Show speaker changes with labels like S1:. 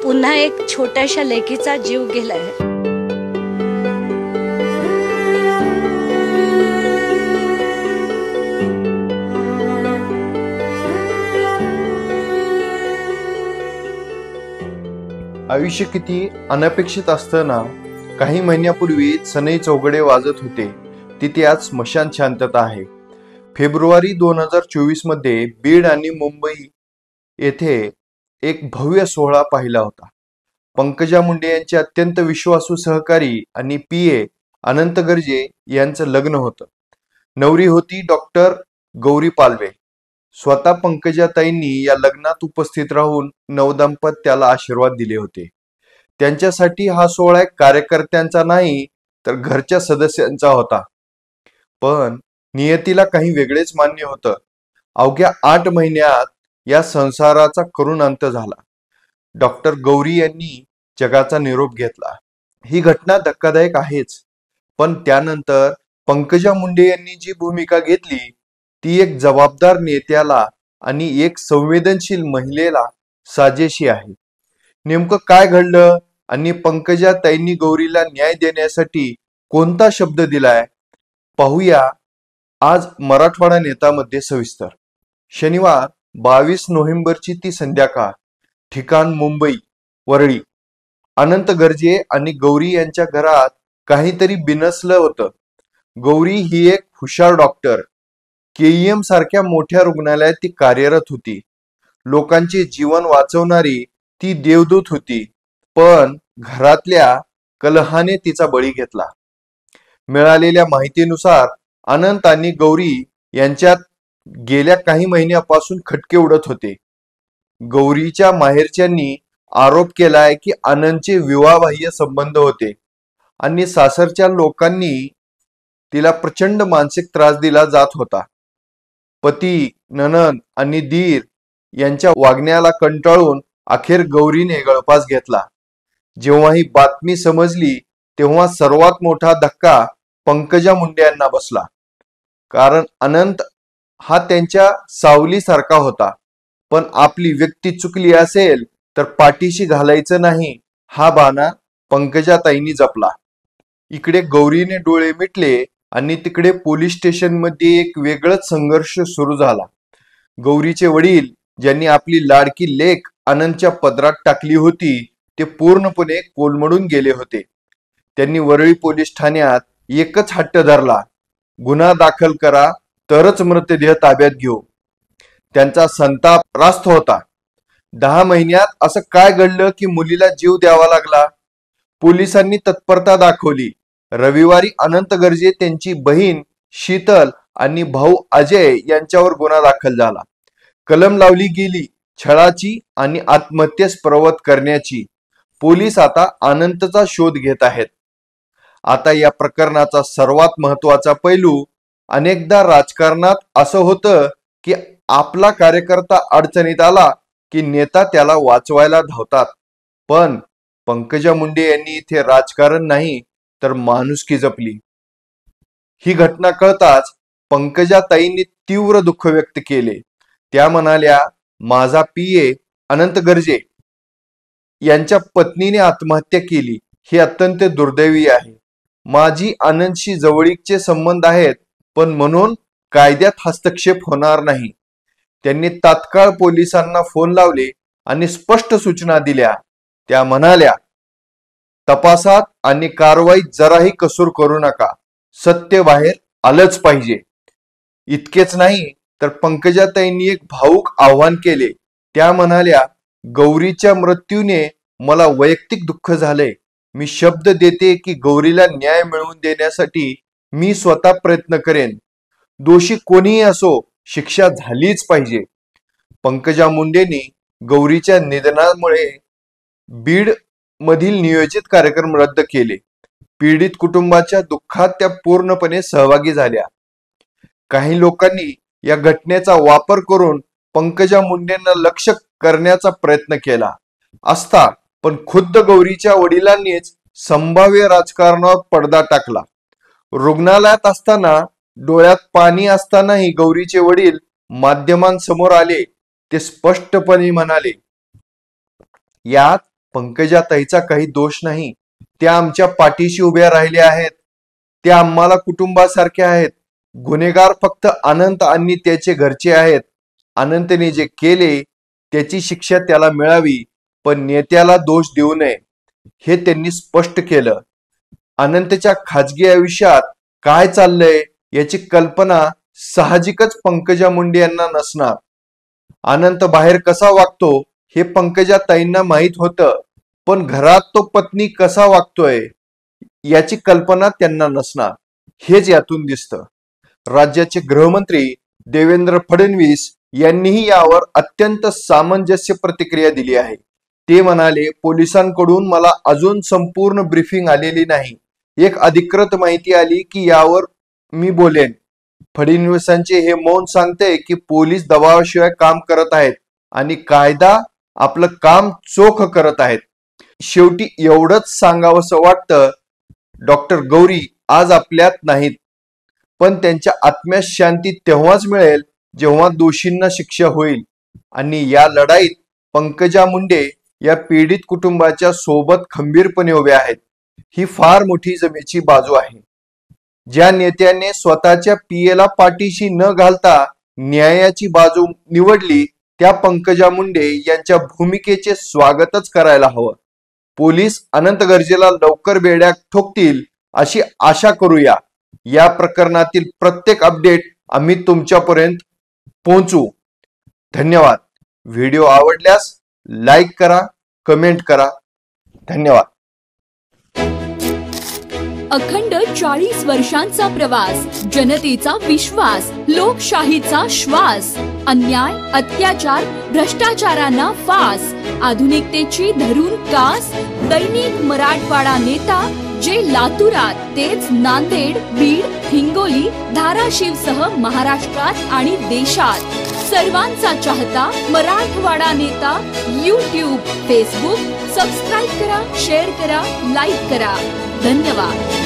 S1: पुन्हा एक छोट्याशा लेकीचा जीव गेलाय।
S2: आयुष्य किती अनपेक्षित असतं ना। काही महिन्यापूर्वी सनई चौघडे वाजत होते, तिथे आज स्मशान शांतता आहे। फेब्रुवारी 2024 मध्ये बीड आणि मुंबई येथे एक भव्य सोहळा पाहिला होता। पंकजा मुंडे यांचे अत्यंत विश्वासू सहकारी आणि पीए अनंत गर्जे यांचं लग्न होतं। नवरी होती डॉक्टर गौरी पालवे। स्वतः पंकजाताईंनी या लग्नात उपस्थित राहून नवदंपत्याला आशीर्वाद दिले होते। त्यांच्यासाठी हा सोहळा कार्यकर्त्यांचा नाही तर घरच्या सदस्यांचा होता। पण नियतीला काही वेगळेच मान्य होतं। अवघ्या 8 महिन्यात या संसाराचा करुण अंत झाला। डॉक्टर गौरी यांनी जगाचा निरोप घेतला। ही घटना धक्कादायक आहेच, पण त्यानंतर पंकजा मुंडे यांनी जी भूमिका घेतली ती एक जबाबदार नेत्याला आणि एक संवेदनशील महिलेला साजेशी आहे। नेमकं काय घडलं आणि पंकजाताईंनी गौरीला न्याय देण्यासाठी कोणता शब्द दिलाय पाहूया आज मराठवाडा नेतामध्ये सविस्तर। शनिवार 22 नोव्हेंबरची ती संध्याकाळ, ठिकाण मुंबई वरळी। अनंत गर्जे आणि गौरी यांच्या घरात काहीतरी बिनसलं होतं। गौरी ही एक हुशार डॉक्टर, केईएम सारख्या मोठ्या रुग्णालयात ती कार्यरत होती। लोकांचे जीवन वाचवणारी ती देवदूत होती, पण घरातल्या कलहाने तिचा बळी घेतला। मिळालेल्या माहितीनुसार अनंत आणि गौरी यांच्यात गेल्या काही महिन्यापासून खटके उडत होते। गौरीच्या माहेरच्यांनी आरोप केलाय की अनंतचे विवाहबाह्य संबंध होते आणि सासरच्या लोकांनी तिला प्रचंड मानसिक त्रास दिला जात होता। पती, नणंद आणि दीर यांच्या वागण्याला कंटाळून अखेर गौरीने गळफास घेतला। जेव्हा ही बातमी समजली तेव्हा सर्वात मोठा धक्का पंकजा मुंडे यांना बसला। कारण अनंत हा त्यांच्या सावलीसारखा होता, पण आपली व्यक्ती चुकली असेल तर पाठीशी घालायचं नाही हा बाणा पंकजाताईंनी जपला। इकडे गौरीने डोळे मिटले आणि तिकडे पोलीस स्टेशन मध्ये एक वेगळाच संघर्ष सुरू झाला। गौरीचे वडील ज्यांनी आपली लाडकी लेक अनंतच्या पदरात टाकली होती ते पूर्णपणे कोलमडून गेले होते। त्यांनी वरळी पोलीस ठाण्यात एकच हट्ट धरला, गुन्हा दाखल करा तरच मृतदेह ताब्यात घेऊ। त्यांचा संताप रास्त होता। 10 महिन्यात असं काय घडलं की मुलीला जीव द्यावा लागला? पोलिसांनी तत्परता दाखवली। रविवारी अनंत गर्जे, त्यांची बहीण शीतल आणि भाऊ अजय यांच्यावर गुन्हा दाखल झाला। कलम लावली गेली छळाची आणि आत्महत्येस प्रवृत्त करण्याची। पोलीस आता अनंतचा शोध घेत आहेत। आता या प्रकरणाचा सर्वात महत्वाचा पैलू, अनेकदा राजकारणात असं होतं की आपला कार्यकर्ता अडचणीत आला की नेता त्याला वाचवायला धावतात, पण पंकजा मुंडे यांनी इथे राजकारण नाही तर माणुसकी जपली। ही घटना कळताच पंकजाताईंनी तीव्र दुःख व्यक्त केले। त्या म्हणाल्या, माझा पीए अनंत गर्जे यांच्या पत्नीने आत्महत्या केली हे अत्यंत दुर्दैवी आहे। माझी अनंतशी जवळीकचे संबंध आहेत, पण म्हणून कायद्यात हस्तक्षेप होणार नाही। त्यांनी तात्काळ पोलिसांना फोन लावले आणि स्पष्ट सूचना दिल्या। त्या म्हणाल्या, तपासात आणि कारवाईत जराही कसूर करू नका, सत्य बाहेर आलंच पाहिजे। इतकेच नाही तर पंकजाताईंनी एक भावूक आव्हान केले। त्या म्हणाल्या, गौरीच्या मृत्यूने मला वैयक्तिक दुःख झाले। मी शब्द देते की गौरीला न्याय मिळवून देण्यासाठी मी स्वतः प्रयत्न करेन। दोषी कोणीही असो, शिक्षा झालीच पाहिजे। पंकजा मुंडेंनी गौरीच्या निधनामुळे बीड मधील नियोजित कार्यक्रम रद्द केले। पीडित कुटुंबाच्या दुःखात त्या पूर्णपणे सहभागी झाल्या। काही लोकांनी या घटनेचा वापर करून पंकजा मुंडेंना लक्ष्य करण्याचा प्रयत्न केला असता, पण खुद्द गौरीच्या वडिलांनीच संभाव्य राजकारणावर पडदा टाकला। रुग्णालयात असताना डोळ्यात पाणी असतानाही गौरीचे वडील माध्यमांसमोर आले। ते स्पष्टपणे म्हणाले, यात पंकजाताईचा काही दोष नाही. त्या आमच्या पाठीशी उभ्या राहिल्या आहेत. त्या आम्हाला कुटुंबासारख्या आहेत. गुन्हेगार फक्त अनंत आणि त्याचे घरचे आहेत. अनंतने जे केले त्याची शिक्षा त्याला मिळावी, पण नेत्याला दोष देऊ नये हे त्यांनी स्पष्ट केलं. अनंतच्या खाजगी आयुष्यात काय चाललंय याची कल्पना साहजिकच पंकजा मुंडे यांना नसणार. अनंत बाहेर कसा वागतो हे पंकजाताईंना माहित होतं, पण घरात तो पत्नी कसा वागतोय याची कल्पना त्यांना नसणार. हेच यातून दिसतं. राज्याचे गृहमंत्री देवेंद्र फडणवीस यांनीही यावर अत्यंत सामंजस्य प्रतिक्रिया दिली आहे. ते म्हणाले, पोलिसांकडून मला अजून संपूर्ण ब्रीफिंग आलेली नाही. एक अधिकृत माहिती आली की यावर मी बोलेन. फडणवीसांचे हे मौन सांगते की पोलीस दबावाशिवाय काम करत आहेत आणि कायदा आपलं काम चोख करत आहेत. शेवटी एवढंच सांगावंसं वाटतं, डॉक्टर गौरी आज आपल्यात नाहीत, पण त्यांच्या आत्म्यास शांती तेव्हाच मिळेल जेव्हा दोषींना शिक्षा होईल. आणि या लढाईत पंकजा मुंडे या पीडित कुटुंबाच्या सोबत खंबीरपणे उभ्या आहेत. ही फार मोठी जमेची बाजू आहे. ज्या नेत्याने स्वतःच्या पीएला पाठीशी न घालता न्यायाची बाजू निवडली त्या पंकजा मुंडे यांच्या भूमिकेचे स्वागतच करायला हवं. पोलीस अनंत गर्जेला लवकर बेड्या ठोकतील अशी आशा करूया. या प्रकरणातील प्रत्येक अपडेट आम्ही तुमच्यापर्यंत पोहोचू. धन्यवाद. व्हिडिओ आवडल्यास लाईक करा, कमेंट करा. धन्यवाद.
S3: अखंड 40 वर्षांचा प्रवास, जनतेचा विश्वास, लोकशाहीचा श्वास. अन्याय, अत्याचार, भ्रष्टाचारांना फास, आधुनिकतेची धरून कास. दैनिक मराठवाडा नेता जे लातूरात तेच नांदेड, बीड, हिंगोली, धाराशिवसह महाराष्ट्रात आणि देशात. सर्वांचा चाहता मराठवाडा नेता. यूट्यूब, फेसबुक सबस्क्राईब करा, शेअर करा, लाईक करा. धन्यवाद.